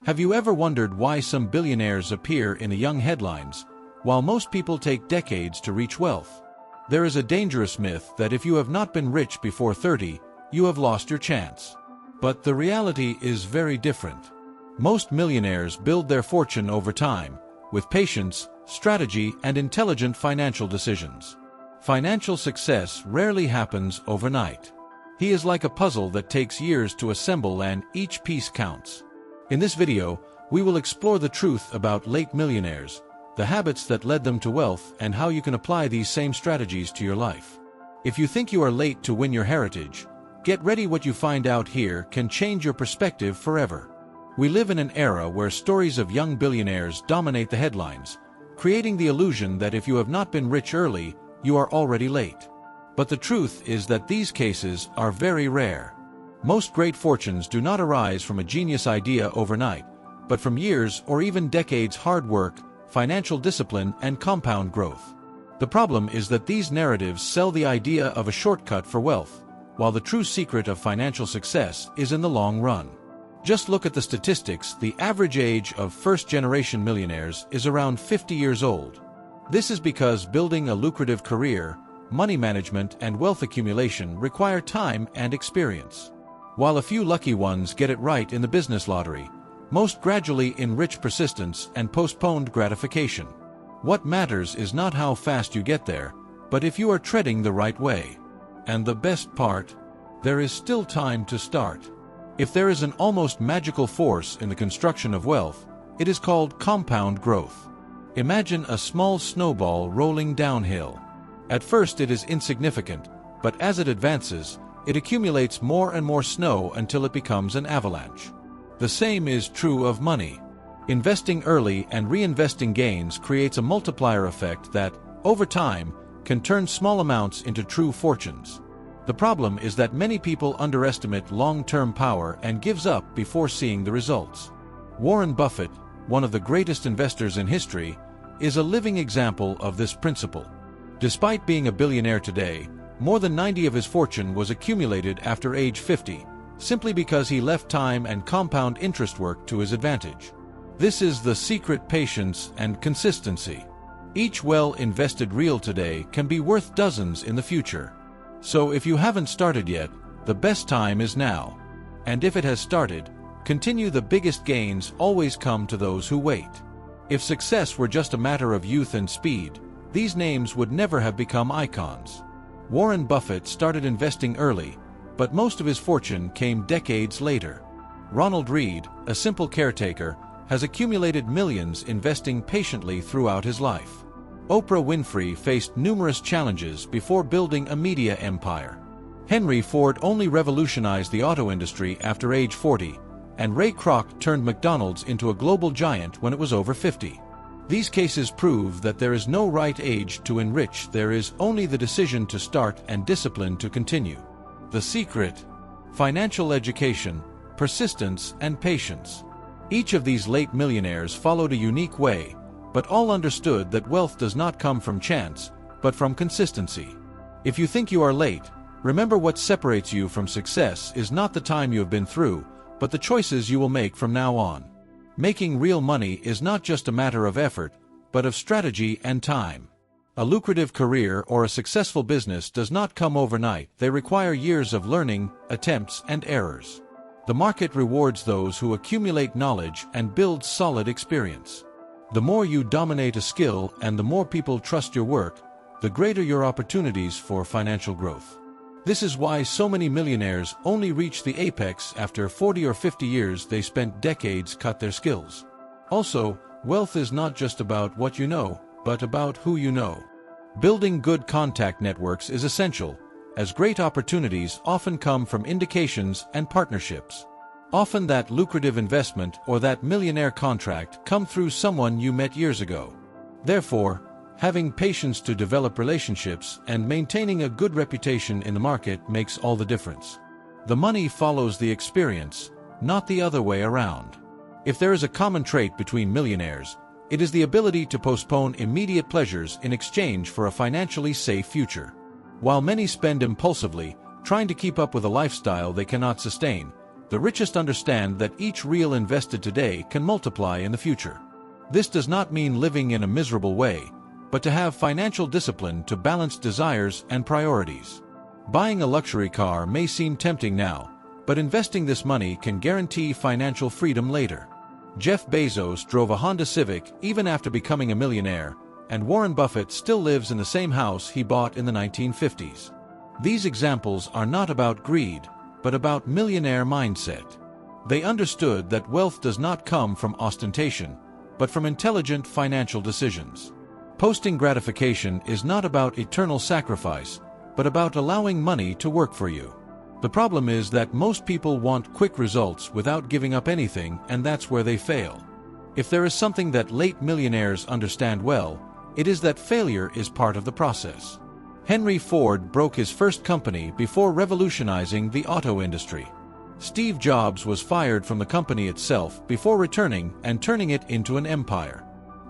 Have you ever wondered why some billionaires appear in the young headlines, while most people take decades to reach wealth? There is a dangerous myth that if you have not been rich before 30, you have lost your chance. But the reality is very different. Most millionaires build their fortune over time, with patience, strategy, and intelligent financial decisions. Financial success rarely happens overnight. He is like a puzzle that takes years to assemble, and each piece counts. In this video, we will explore the truth about late millionaires, the habits that led them to wealth, and how you can apply these same strategies to your life. If you think you are late to win your heritage, get ready. What you find out here can change your perspective forever. We live in an era where stories of young billionaires dominate the headlines, creating the illusion that if you have not been rich early, you are already late. But the truth is that these cases are very rare. Most great fortunes do not arise from a genius idea overnight, but from years or even decades hard work, financial discipline, and compound growth. The problem is that these narratives sell the idea of a shortcut for wealth, while the true secret of financial success is in the long run. Just look at the statistics. The average age of first-generation millionaires is around 50 years old. This is because building a lucrative career, money management, and wealth accumulation require time and experience. While a few lucky ones get it right in the business lottery, most gradually enrich persistence and postponed gratification. What matters is not how fast you get there, but if you are treading the right way. And the best part? There is still time to start. If there is an almost magical force in the construction of wealth, it is called compound growth. Imagine a small snowball rolling downhill. At first it is insignificant, but as it advances, it accumulates more and more snow until it becomes an avalanche. The same is true of money. Investing early and reinvesting gains creates a multiplier effect that, over time, can turn small amounts into true fortunes. The problem is that many people underestimate long-term power and gives up before seeing the results. Warren Buffett, one of the greatest investors in history, is a living example of this principle. Despite being a billionaire today, more than 90% of his fortune was accumulated after age 50, simply because he left time and compound interest work to his advantage. This is the secret: patience and consistency. Each well-invested reel today can be worth dozens in the future. So if you haven't started yet, the best time is now. And if it has started, continue. The biggest gains always come to those who wait. If success were just a matter of youth and speed, these names would never have become icons. Warren Buffett started investing early, but most of his fortune came decades later. Ronald Read, a simple caretaker, has accumulated millions investing patiently throughout his life. Oprah Winfrey faced numerous challenges before building a media empire. Henry Ford only revolutionized the auto industry after age 40, and Ray Kroc turned McDonald's into a global giant when it was over 50. These cases prove that there is no right age to enrich. There is only the decision to start and discipline to continue. The secret: financial education, persistence, and patience. Each of these late millionaires followed a unique way, but all understood that wealth does not come from chance, but from consistency. If you think you are late, remember what separates you from success is not the time you have been through, but the choices you will make from now on. Making real money is not just a matter of effort, but of strategy and time. A lucrative career or a successful business does not come overnight. They require years of learning, attempts, and errors. The market rewards those who accumulate knowledge and build solid experience. The more you dominate a skill and the more people trust your work, the greater your opportunities for financial growth. This is why so many millionaires only reach the apex after 40 or 50 years. They spent decades cut their skills. Also, wealth is not just about what you know, but about who you know. Building good contact networks is essential, as great opportunities often come from indications and partnerships. Often that lucrative investment or that millionaire contract come through someone you met years ago. Therefore, having patience to develop relationships and maintaining a good reputation in the market makes all the difference. The money follows the experience, not the other way around. If there is a common trait between millionaires, it is the ability to postpone immediate pleasures in exchange for a financially safe future. While many spend impulsively, trying to keep up with a lifestyle they cannot sustain, The richest understand that each real invested today can multiply in the future. This does not mean living in a miserable way, but to have financial discipline to balance desires and priorities. Buying a luxury car may seem tempting now, but investing this money can guarantee financial freedom later. Jeff Bezos drove a Honda Civic even after becoming a millionaire, and Warren Buffett still lives in the same house he bought in the 1950s. These examples are not about greed, but about millionaire mindset. They understood that wealth does not come from ostentation, but from intelligent financial decisions. Posting gratification is not about eternal sacrifice, but about allowing money to work for you. The problem is that most people want quick results without giving up anything, and that's where they fail. If there is something that late millionaires understand well, it is that failure is part of the process. Henry Ford broke his first company before revolutionizing the auto industry. Steve Jobs was fired from the company itself before returning and turning it into an empire.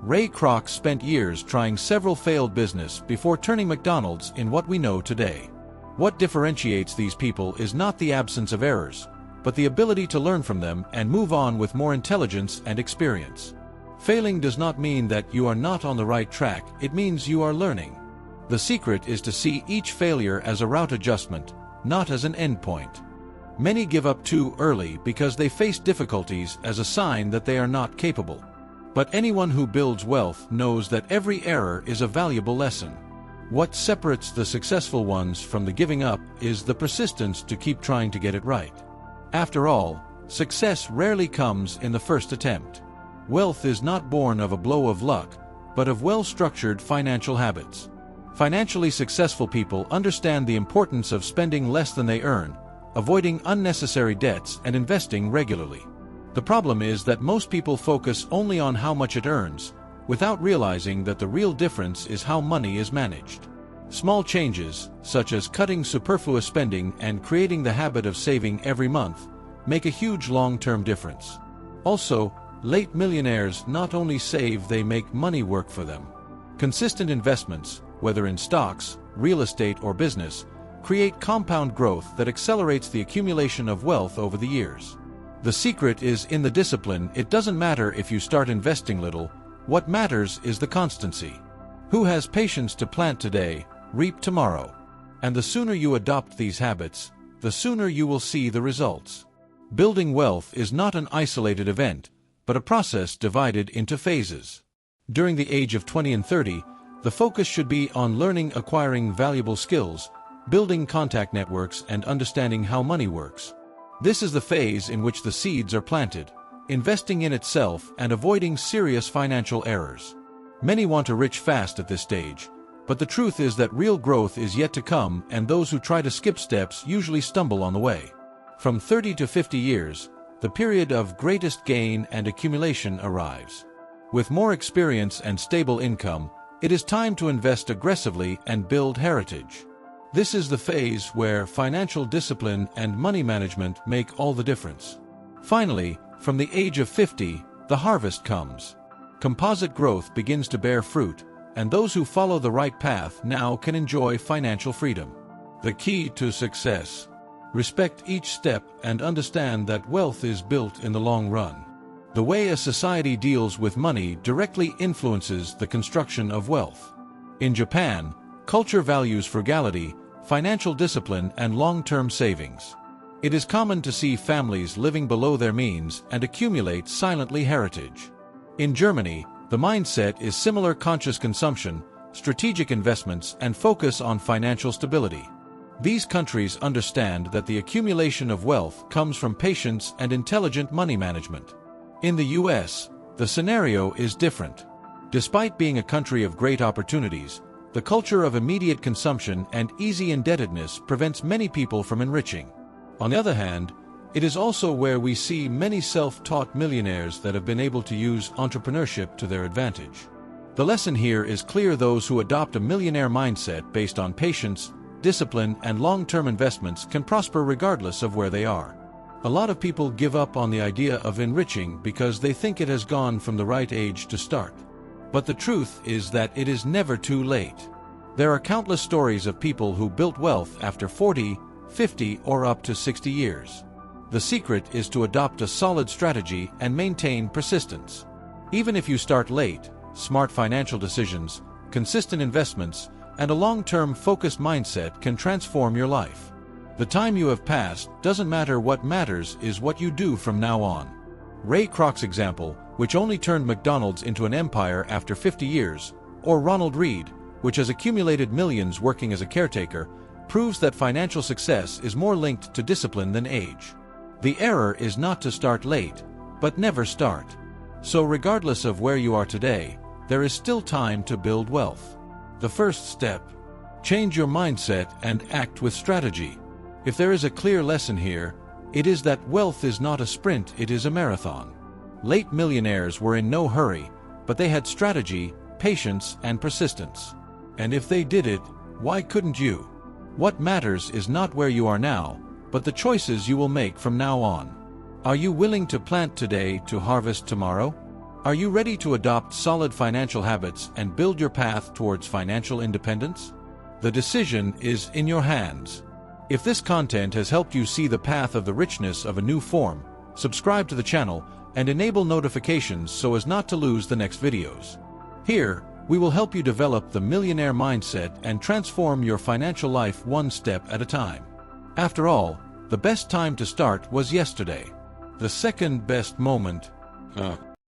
Ray Kroc spent years trying several failed businesses before turning McDonald's in what we know today. What differentiates these people is not the absence of errors, but the ability to learn from them and move on with more intelligence and experience. Failing does not mean that you are not on the right track, it means you are learning. The secret is to see each failure as a route adjustment, not as an endpoint. Many give up too early because they face difficulties as a sign that they are not capable. But anyone who builds wealth knows that every error is a valuable lesson. What separates the successful ones from the giving up is the persistence to keep trying to get it right. After all, success rarely comes in the first attempt. Wealth is not born of a blow of luck, but of well-structured financial habits. Financially successful people understand the importance of spending less than they earn, avoiding unnecessary debts, and investing regularly. The problem is that most people focus only on how much it earns, without realizing that the real difference is how money is managed. Small changes, such as cutting superfluous spending and creating the habit of saving every month, make a huge long-term difference. Also, late millionaires not only save, they make money work for them. Consistent investments, whether in stocks, real estate, or business, create compound growth that accelerates the accumulation of wealth over the years. The secret is in the discipline. It doesn't matter if you start investing little, what matters is the constancy. Who has patience to plant today, reap tomorrow? And the sooner you adopt these habits, the sooner you will see the results. Building wealth is not an isolated event, but a process divided into phases. During the age of 20 and 30, the focus should be on learning, acquiring valuable skills, building contact networks, and understanding how money works. This is the phase in which the seeds are planted, investing in itself and avoiding serious financial errors. Many want to rich fast at this stage, but the truth is that real growth is yet to come, and those who try to skip steps usually stumble on the way. From 30 to 50 years, the period of greatest gain and accumulation arrives. With more experience and stable income, it is time to invest aggressively and build heritage. This is the phase where financial discipline and money management make all the difference. Finally, from the age of 50, the harvest comes. Composite growth begins to bear fruit, and those who follow the right path now can enjoy financial freedom. The key to success: respect each step and understand that wealth is built in the long run. The way a society deals with money directly influences the construction of wealth. In Japan, culture values frugality, financial discipline, and long-term savings. It is common to see families living below their means and accumulate silently heritage. In Germany, the mindset is similar: conscious consumption, strategic investments, and focus on financial stability. These countries understand that the accumulation of wealth comes from patience and intelligent money management. In the US, the scenario is different. Despite being a country of great opportunities, the culture of immediate consumption and easy indebtedness prevents many people from enriching. On the other hand, it is also where we see many self-taught millionaires that have been able to use entrepreneurship to their advantage. The lesson here is clear: those who adopt a millionaire mindset based on patience, discipline, and long-term investments can prosper regardless of where they are. A lot of people give up on the idea of enriching because they think it has gone from the right age to start. But the truth is that it is never too late. There are countless stories of people who built wealth after 40, 50, or up to 60 years. The secret is to adopt a solid strategy and maintain persistence. Even if you start late, smart financial decisions, consistent investments, and a long-term focused mindset can transform your life. The time you have passed doesn't matter. What matters is what you do from now on. Ray Kroc's example, which only turned McDonald's into an empire after 50 years, or Ronald Read, which has accumulated millions working as a caretaker, proves that financial success is more linked to discipline than age. The error is not to start late, but never start. So regardless of where you are today, there is still time to build wealth. The first step: change your mindset and act with strategy. If there is a clear lesson here, it is that wealth is not a sprint, it is a marathon. Late millionaires were in no hurry, but they had strategy, patience, and persistence. And if they did it, why couldn't you? What matters is not where you are now, but the choices you will make from now on. Are you willing to plant today to harvest tomorrow? Are you ready to adopt solid financial habits and build your path towards financial independence? The decision is in your hands. If this content has helped you see the path of the richness of a new form, subscribe to the channel and enable notifications so as not to lose the next videos. Here, we will help you develop the millionaire mindset and transform your financial life one step at a time. After all, the best time to start was yesterday. The second best moment,